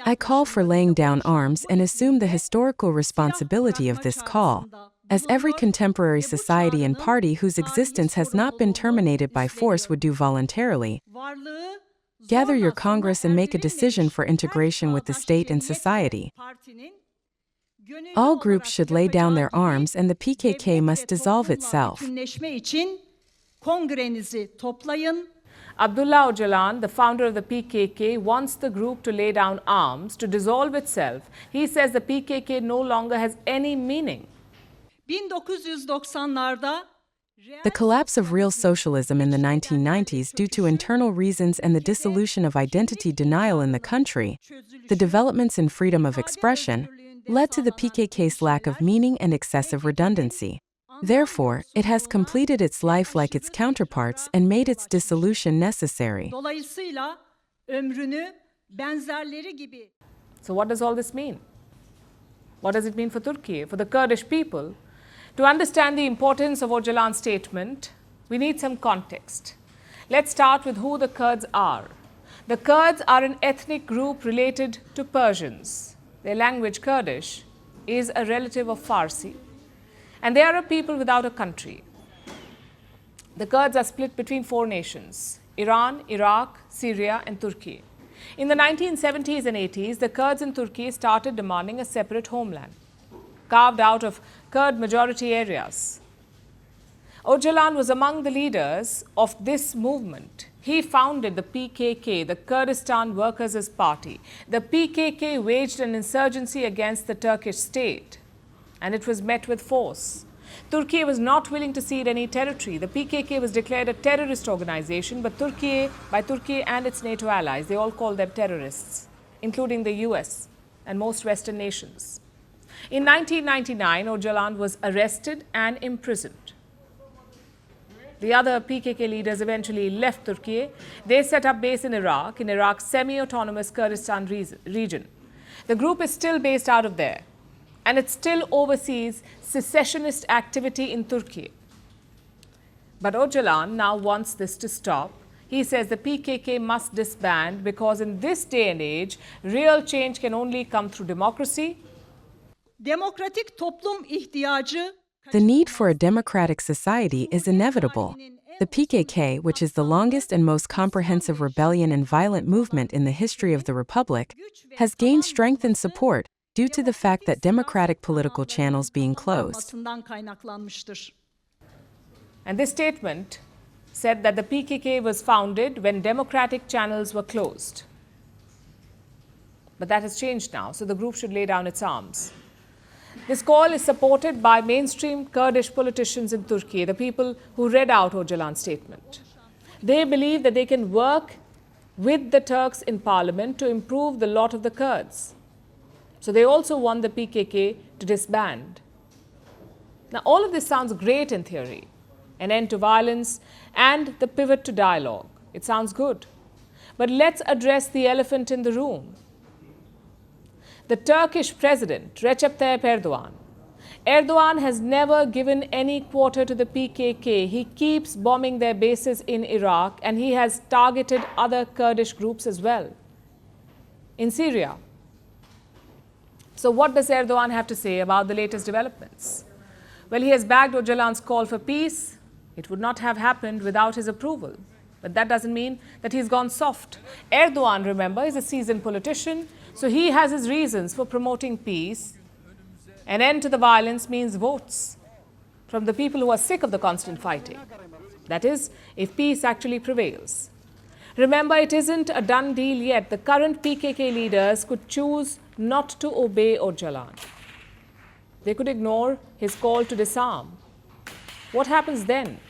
I call for laying down arms and assume the historical responsibility of this call, as every contemporary society and party whose existence has not been terminated by force would do voluntarily. Gather your Congress and make a decision for integration with the state and society. All groups should lay down their arms and the PKK must dissolve itself. Abdullah Öcalan, the founder of the PKK, wants the group to lay down arms, to dissolve itself. He says the PKK no longer has any meaning. The collapse of real socialism in the 1990s due to internal reasons and the dissolution of identity denial in the country, the developments in freedom of expression, led to the PKK's lack of meaning and excessive redundancy. Therefore, it has completed its life like its counterparts and made its dissolution necessary. So what does all this mean? What does it mean for Turkey, for the Kurdish people? To understand the importance of Öcalan's statement, we need some context. Let's start with who the Kurds are. The Kurds are an ethnic group related to Persians. Their language, Kurdish, is a relative of Farsi, and they are a people without a country. The Kurds are split between 4 nations: Iran, Iraq, Syria, and Turkey. In the 1970s and 80s, the Kurds in Turkey started demanding a separate homeland, carved out of Kurd majority areas. Öcalan was among the leaders of this movement. He founded the PKK, the Kurdistan Workers' Party. The PKK waged an insurgency against the Turkish state, and it was met with force. Turkey was not willing to cede any territory. The PKK was declared a terrorist organization, but by Turkey and its NATO allies, they all called them terrorists, including the US and most Western nations. In 1999, Öcalan was arrested and imprisoned. The other PKK leaders eventually left Turkey. They set up base in Iraq's semi-autonomous Kurdistan region. The group is still based out of there, and it still oversees secessionist activity in Turkey. But Öcalan now wants this to stop. He says the PKK must disband because in this day and age, real change can only come through democracy. The need for a democratic society is inevitable. The PKK, which is the longest and most comprehensive rebellion and violent movement in the history of the Republic, has gained strength and support due to the fact that democratic political channels being closed. And this statement said that the PKK was founded when democratic channels were closed. But that has changed now, so the group should lay down its arms. This call is supported by mainstream Kurdish politicians in Turkey, the people who read out Öcalan's statement. They believe that they can work with the Turks in parliament to improve the lot of the Kurds. So they also want the PKK to disband. Now, all of this sounds great in theory. An end to violence and the pivot to dialogue. It sounds good. But let's address the elephant in the room. The Turkish president, Recep Tayyip Erdogan. Erdogan has never given any quarter to the PKK. He keeps bombing their bases in Iraq, and he has targeted other Kurdish groups as well in Syria. So what does Erdogan have to say about the latest developments? Well, he has backed Öcalan's call for peace. It would not have happened without his approval. But that doesn't mean that he's gone soft. Erdogan, remember, is a seasoned politician, so he has his reasons for promoting peace. An end to the violence means votes from the people who are sick of the constant fighting. That is, if peace actually prevails. Remember, it isn't a done deal yet. The current PKK leaders could choose not to obey Öcalan. They could ignore his call to disarm. What happens then?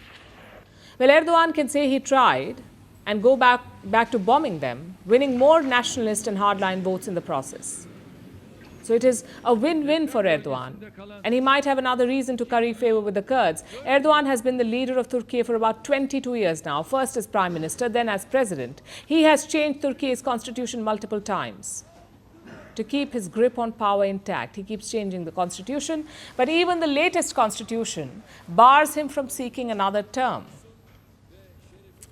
Well, Erdogan can say he tried and go back to bombing them, winning more nationalist and hardline votes in the process. So it is a win-win for Erdogan. And he might have another reason to curry favor with the Kurds. Erdogan has been the leader of Turkey for about 22 years now, first as prime minister, then as president. He has changed Turkey's constitution multiple times to keep his grip on power intact. He keeps changing the constitution, but even the latest constitution bars him from seeking another term.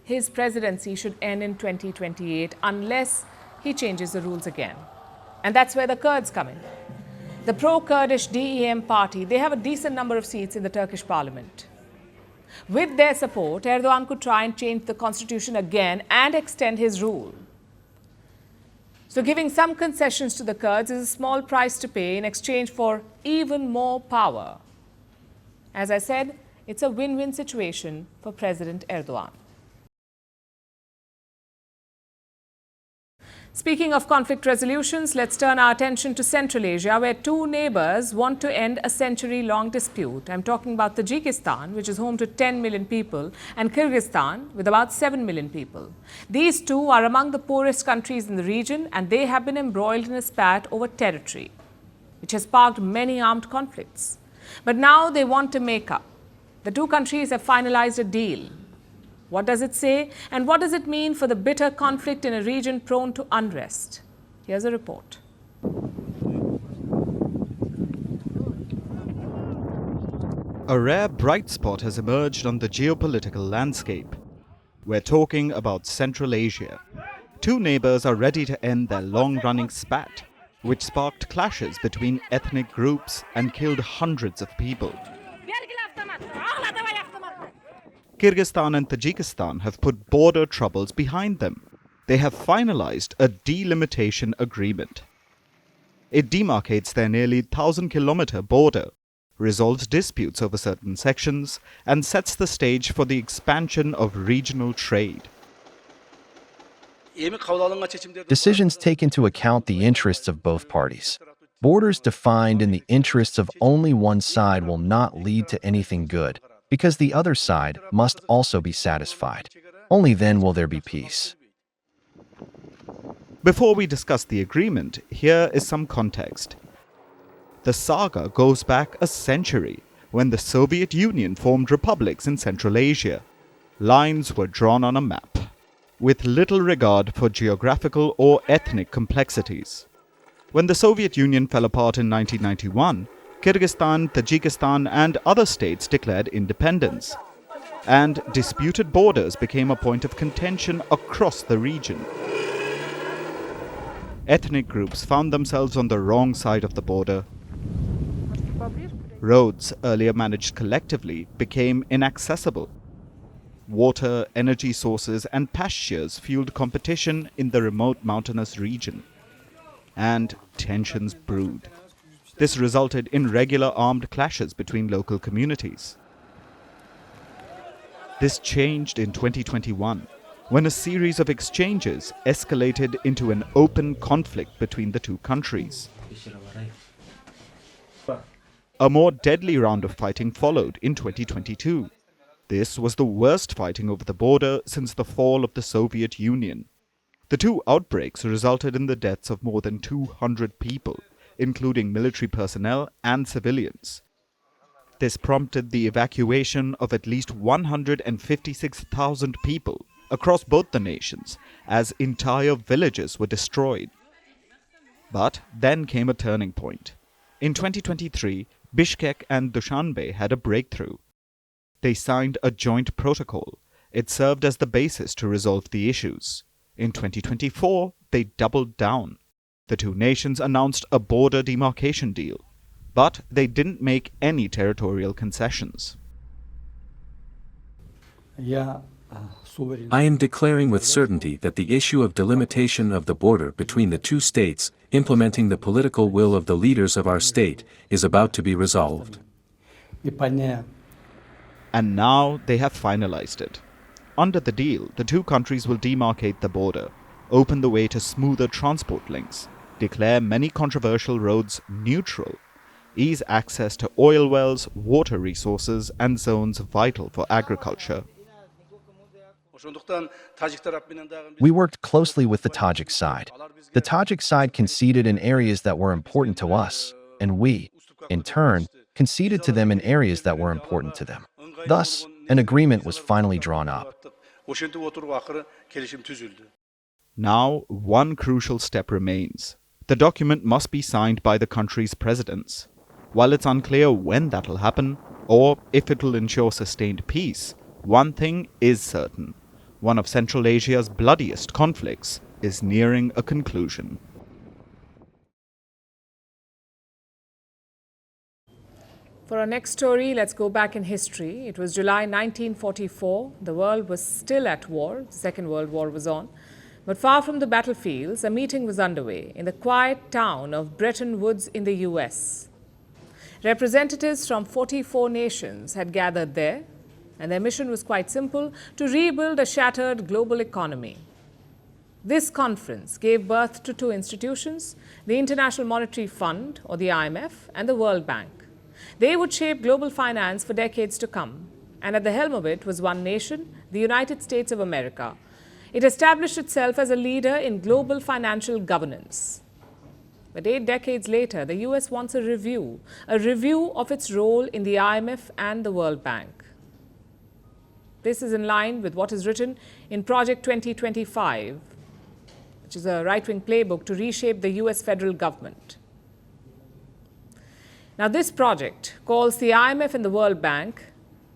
His presidency should end in 2028 unless he changes the rules again. And that's where the Kurds come in. The pro-Kurdish DEM party, they have a decent number of seats in the Turkish parliament. With their support, Erdogan could try and change the constitution again and extend his rule. So giving some concessions to the Kurds is a small price to pay in exchange for even more power. As I said, it's a win-win situation for President Erdogan. Speaking of conflict resolutions, let's turn our attention to Central Asia, where two neighbors want to end a century-long dispute. I'm talking about Tajikistan, which is home to 10 million people, and Kyrgyzstan, with about 7 million people. These two are among the poorest countries in the region, and they have been embroiled in a spat over territory, which has sparked many armed conflicts. But now they want to make up. The two countries have finalized a deal. What does it say, and what does it mean for the bitter conflict in a region prone to unrest? Here's a report. A rare bright spot has emerged on the geopolitical landscape. We're talking about Central Asia. Two neighbors are ready to end their long-running spat, which sparked clashes between ethnic groups and killed hundreds of people. Kyrgyzstan and Tajikistan have put border troubles behind them. They have finalized a delimitation agreement. It demarcates their nearly 1,000-kilometer border, resolves disputes over certain sections, and sets the stage for the expansion of regional trade. Decisions take into account the interests of both parties. Borders defined in the interests of only one side will not lead to anything good, because the other side must also be satisfied. Only then will there be peace. Before we discuss the agreement, here is some context. The saga goes back a century, when the Soviet Union formed republics in Central Asia. Lines were drawn on a map, with little regard for geographical or ethnic complexities. When the Soviet Union fell apart in 1991, Kyrgyzstan, Tajikistan and other states declared independence, and disputed borders became a point of contention across the region. Ethnic groups found themselves on the wrong side of the border. Roads, earlier managed collectively, became inaccessible. Water, energy sources and pastures fueled competition in the remote mountainous region. And tensions brewed. This resulted in regular armed clashes between local communities. This changed in 2021, when a series of exchanges escalated into an open conflict between the two countries. A more deadly round of fighting followed in 2022. This was the worst fighting over the border since the fall of the Soviet Union. The two outbreaks resulted in the deaths of more than 200 people, including military personnel and civilians. This prompted the evacuation of at least 156,000 people across both the nations, as entire villages were destroyed. But then came a turning point. In 2023, Bishkek and Dushanbe had a breakthrough. They signed a joint protocol. It served as the basis to resolve the issues. In 2024, they doubled down. The two nations announced a border demarcation deal, but they didn't make any territorial concessions. I am declaring with certainty that the issue of delimitation of the border between the two states, implementing the political will of the leaders of our state, is about to be resolved. And now they have finalized it. Under the deal, the two countries will demarcate the border, open the way to smoother transport links, declare many controversial roads neutral, ease access to oil wells, water resources, and zones vital for agriculture. We worked closely with the Tajik side. The Tajik side conceded in areas that were important to us, and we, in turn, conceded to them in areas that were important to them. Thus, an agreement was finally drawn up. Now, one crucial step remains. The document must be signed by the country's presidents. While it's unclear when that'll happen, or if it'll ensure sustained peace, one thing is certain. One of Central Asia's bloodiest conflicts is nearing a conclusion. For our next story, let's go back in history. It was July 1944. The world was still at war. The Second World War was on. But far from the battlefields, a meeting was underway in the quiet town of Bretton Woods in the US. Representatives from 44 nations had gathered there, and their mission was quite simple: to rebuild a shattered global economy. This conference gave birth to two institutions, the International Monetary Fund, or the IMF, and the World Bank. They would shape global finance for decades to come, and at the helm of it was one nation, the United States of America. It established itself as a leader in global financial governance. But 8 decades later, the US wants a review of its role in the IMF and the World Bank. This is in line with what is written in Project 2025, which is a right-wing playbook to reshape the US federal government. Now, this project calls the IMF and the World Bank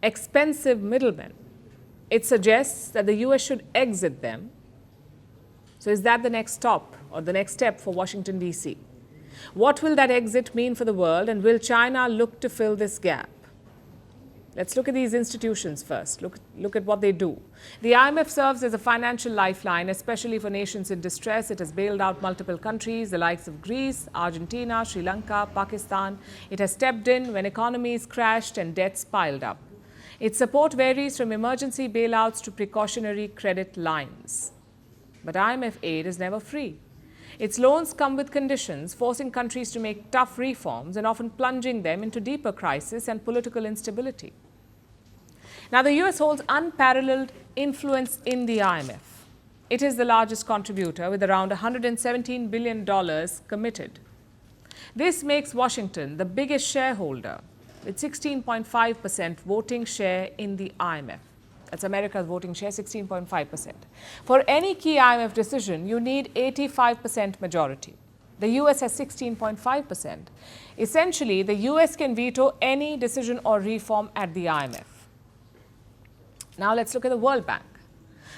expensive middlemen. It suggests that the US should exit them. So is that the next stop or the next step for Washington, D.C.? What will that exit mean for the world, and will China look to fill this gap? Let's look at these institutions first. Look at what they do. The IMF serves as a financial lifeline, especially for nations in distress. It has bailed out multiple countries, the likes of Greece, Argentina, Sri Lanka, Pakistan. It has stepped in when economies crashed and debts piled up. Its support varies from emergency bailouts to precautionary credit lines. But IMF aid is never free. Its loans come with conditions, forcing countries to make tough reforms and often plunging them into deeper crisis and political instability. Now, the US holds unparalleled influence in the IMF. It is the largest contributor with around $117 billion committed. This makes Washington the biggest shareholder, with 16.5% voting share in the IMF. That's America's voting share, 16.5%. For any key IMF decision, you need 85% majority. The US has 16.5%. Essentially, the US can veto any decision or reform at the IMF. Now let's look at the World Bank.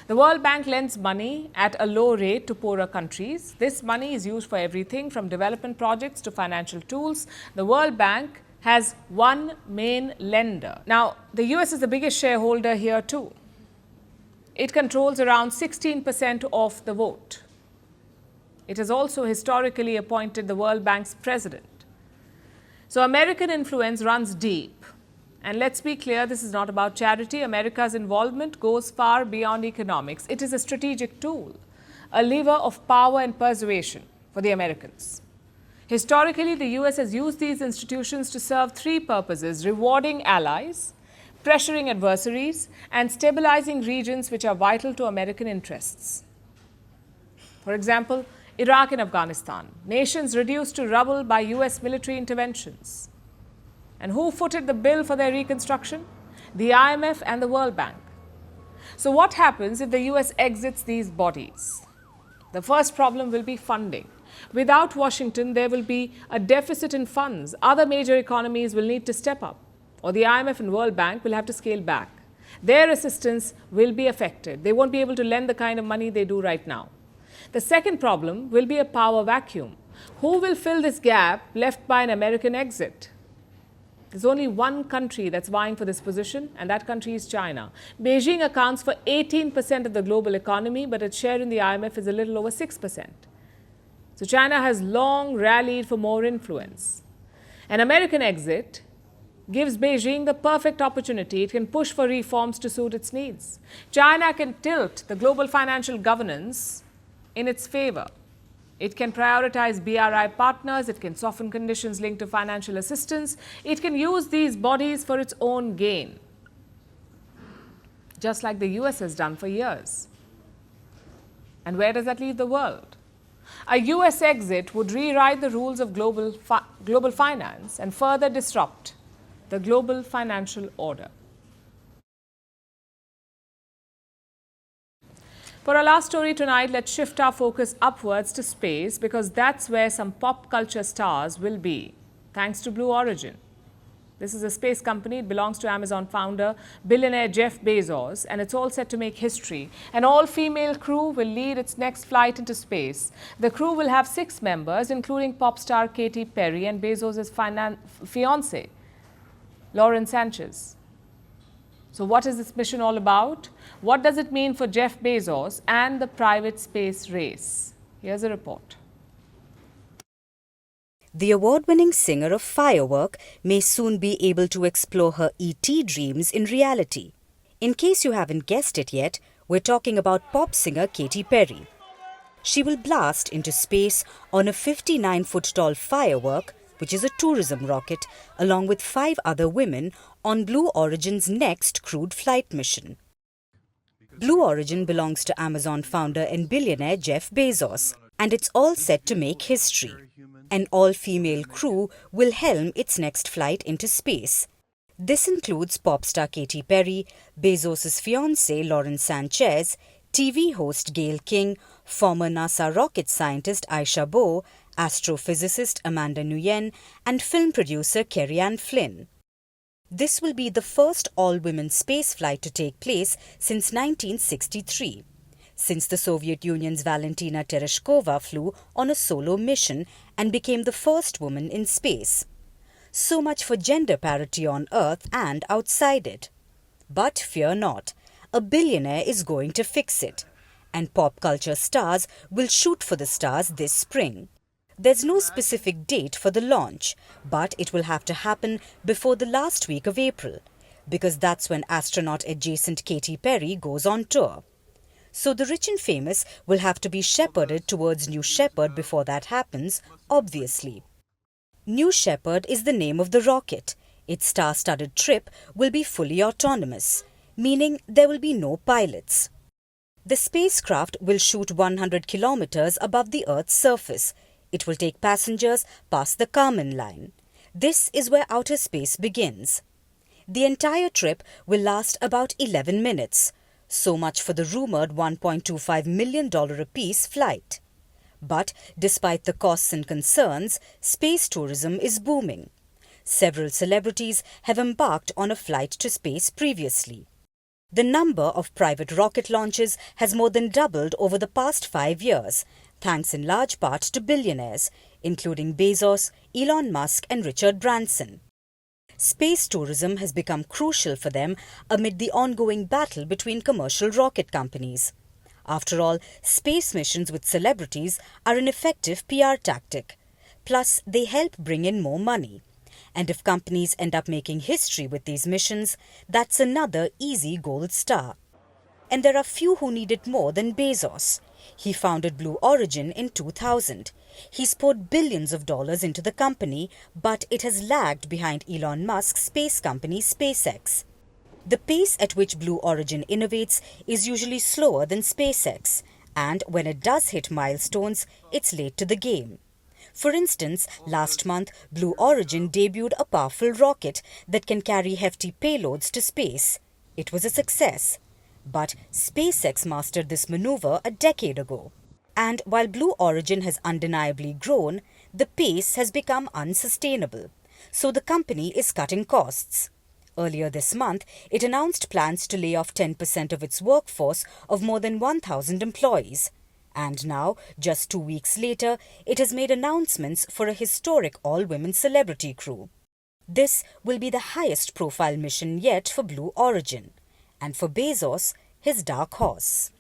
The World Bank lends money at a low rate to poorer countries. This money is used for everything from development projects to financial tools. The World Bank has one main lender. Now, the US is the biggest shareholder here too. It controls around 16% of the vote. It has also historically appointed the World Bank's president. So American influence runs deep. And let's be clear, this is not about charity. America's involvement goes far beyond economics. It is a strategic tool, a lever of power and persuasion for the Americans. Historically, the US has used these institutions to serve three purposes: rewarding allies, pressuring adversaries, and stabilizing regions which are vital to American interests. For example, Iraq and Afghanistan, nations reduced to rubble by US military interventions. And who footed the bill for their reconstruction? The IMF and the World Bank. So what happens if the US exits these bodies? The first problem will be funding. Without Washington, there will be a deficit in funds. Other major economies will need to step up, or the IMF and World Bank will have to scale back. Their assistance will be affected. They won't be able to lend the kind of money they do right now. The second problem will be a power vacuum. Who will fill this gap left by an American exit? There's only one country that's vying for this position, and that country is China. Beijing accounts for 18% of the global economy, but its share in the IMF is a little over 6%. So China has long rallied for more influence. An American exit gives Beijing the perfect opportunity. It can push for reforms to suit its needs. China can tilt the global financial governance in its favor. It can prioritize BRI partners. It can soften conditions linked to financial assistance. It can use these bodies for its own gain, just like the US has done for years. And where does that leave the world? A US exit would rewrite the rules of global finance and further disrupt the global financial order. For our last story tonight, let's shift our focus upwards to space, because that's where some pop culture stars will be, thanks to Blue Origin. This is a space company. It belongs to Amazon founder, billionaire Jeff Bezos, and it's all set to make history. An all-female crew will lead its next flight into space. The crew will have 6 members, including pop star Katy Perry and Bezos' fiancée, Lauren Sanchez. So what is this mission all about? What does it mean for Jeff Bezos and the private space race? Here's a report. The award-winning singer of Firework may soon be able to explore her E.T. dreams in reality. In case you haven't guessed it yet, we're talking about pop singer Katy Perry. She will blast into space on a 59-foot-tall Firework, which is a tourism rocket, along with 5 other women on Blue Origin's next crewed flight mission. Blue Origin belongs to Amazon founder and billionaire Jeff Bezos, and it's all set to make history. An all-female crew will helm its next flight into space. This includes pop star Katy Perry, Bezos' fiancée Lauren Sanchez, TV host Gayle King, former NASA rocket scientist Aisha Bowe, astrophysicist Amanda Nguyen, and film producer Kerry-Ann Flynn. This will be the first all-women spaceflight to take place since 1963. Since the Soviet Union's Valentina Tereshkova flew on a solo mission and became the first woman in space. So much for gender parity on Earth and outside it. But fear not, a billionaire is going to fix it, and pop culture stars will shoot for the stars this spring. There's no specific date for the launch, but it will have to happen before the last week of April, because that's when astronaut-adjacent Katy Perry goes on tour. So the rich and famous will have to be shepherded towards New Shepard before that happens, obviously. New Shepard is the name of the rocket. Its star-studded trip will be fully autonomous, meaning there will be no pilots. The spacecraft will shoot 100 kilometers above the Earth's surface. It will take passengers past the Kármán line. This is where outer space begins. The entire trip will last about 11 minutes. So much for the rumoured $1.25 million apiece flight. But despite the costs and concerns, space tourism is booming. Several celebrities have embarked on a flight to space previously. The number of private rocket launches has more than doubled over the past 5 years, thanks in large part to billionaires, including Bezos, Elon Musk and Richard Branson. Space tourism has become crucial for them amid the ongoing battle between commercial rocket companies. After all, space missions with celebrities are an effective PR tactic. Plus, they help bring in more money. And if companies end up making history with these missions, that's another easy gold star. And there are few who need it more than Bezos. He founded Blue Origin in 2000. He's poured billions of dollars into the company, but it has lagged behind Elon Musk's space company SpaceX. The pace at which Blue Origin innovates is usually slower than SpaceX, and when it does hit milestones, it's late to the game. For instance, last month, Blue Origin debuted a powerful rocket that can carry hefty payloads to space. It was a success. But SpaceX mastered this maneuver a decade ago. And while Blue Origin has undeniably grown, the pace has become unsustainable. So the company is cutting costs. Earlier this month, it announced plans to lay off 10% of its workforce of more than 1,000 employees. And now, just 2 weeks later, it has made announcements for a historic all-women celebrity crew. This will be the highest profile mission yet for Blue Origin. And for Bezos, his dark horse.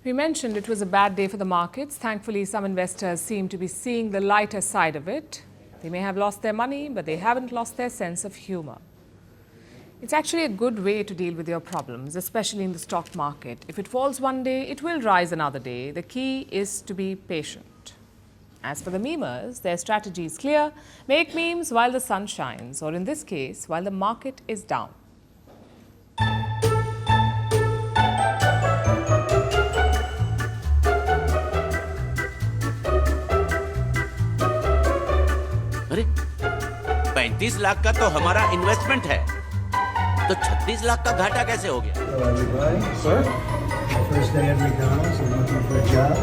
We mentioned it was a bad day for the markets. Thankfully, some investors seem to be seeing the lighter side of it. They may have lost their money, but they haven't lost their sense of humor. It's actually a good way to deal with your problems, especially in the stock market. If it falls one day, it will rise another day. The key is to be patient. As for the memers, their strategy is clear. Make memes while the sun shines, or in this case, while the market is down. अरे 35 लाख का तो हमारा investment है, तो 36 लाख का घाटा कैसे हो गया? Hello everybody. Sir? First day at McDonald's. I'm looking for a job.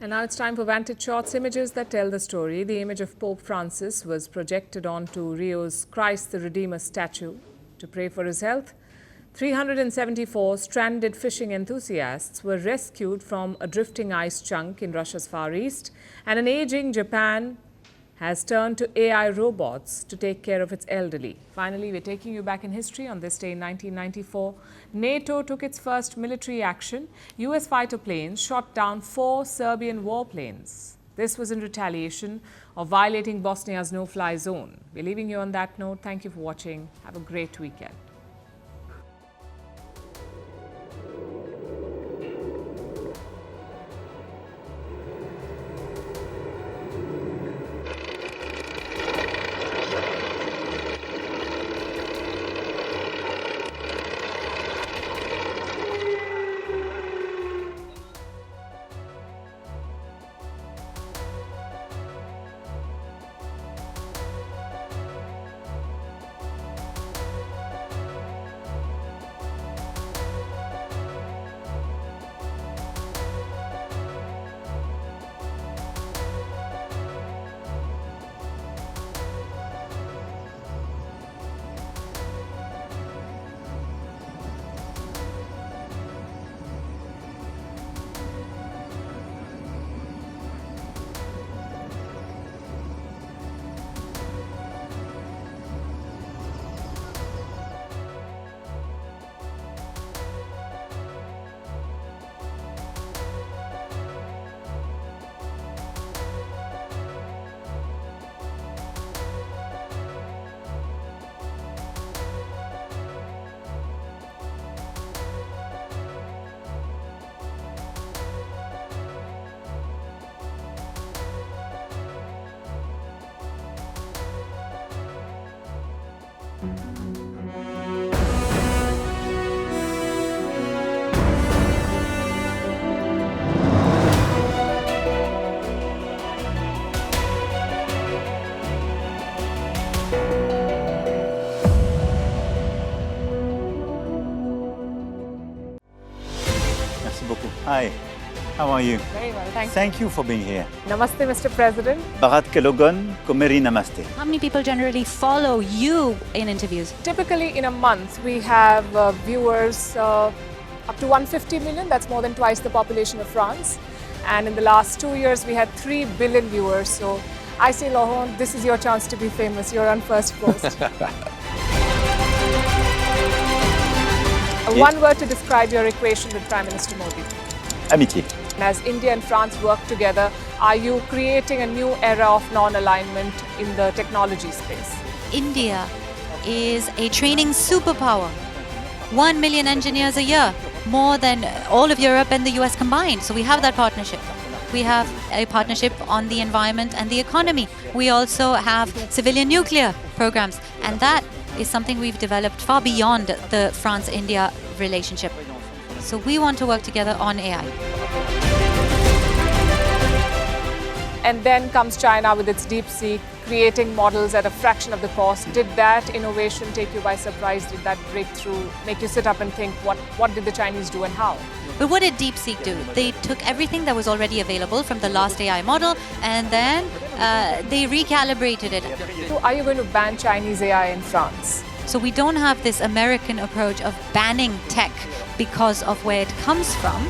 And now it's time for Vantage Shorts, images that tell the story. The image of Pope Francis was projected onto Rio's Christ the Redeemer statue to pray for his health. 374 stranded fishing enthusiasts were rescued from a drifting ice chunk in Russia's Far East. And an aging Japan has turned to AI robots to take care of its elderly. Finally, we're taking you back in history. On this day in 1994, NATO took its first military action. US fighter planes shot down 4 Serbian warplanes. This was in retaliation of violating Bosnia's no-fly zone. We're leaving you on that note. Thank you for watching. Have a great weekend. Hi, how are you? Very well, thank you. Thank you for being here. Namaste, Mr. President. Bharat ke logon ko meri namaste. How many people generally follow you in interviews? Typically, in a month, we have viewers up to 150 million. That's more than twice the population of France. And in the last 2 years, we had 3 billion viewers. So I say, Laurent, this is your chance to be famous. You're on Firstpost. One word to describe your equation with Prime Minister Modi. Amitié. As India and France work together, are you creating a new era of non-alignment in the technology space? India is a training superpower. 1 million engineers a year, more than all of Europe and the US combined. So we have that partnership. We have a partnership on the environment and the economy. We also have civilian nuclear programs, and that is something we've developed far beyond the France-India relationship. So we want to work together on AI. And then comes China with its DeepSeek, creating models at a fraction of the cost. Did that innovation take you by surprise? Did that breakthrough make you sit up and think, what did the Chinese do and how? But what did DeepSeek do? They took everything that was already available from the last AI model and then they recalibrated it. So are you going to ban Chinese AI in France? So we don't have this American approach of banning tech because of where it comes from.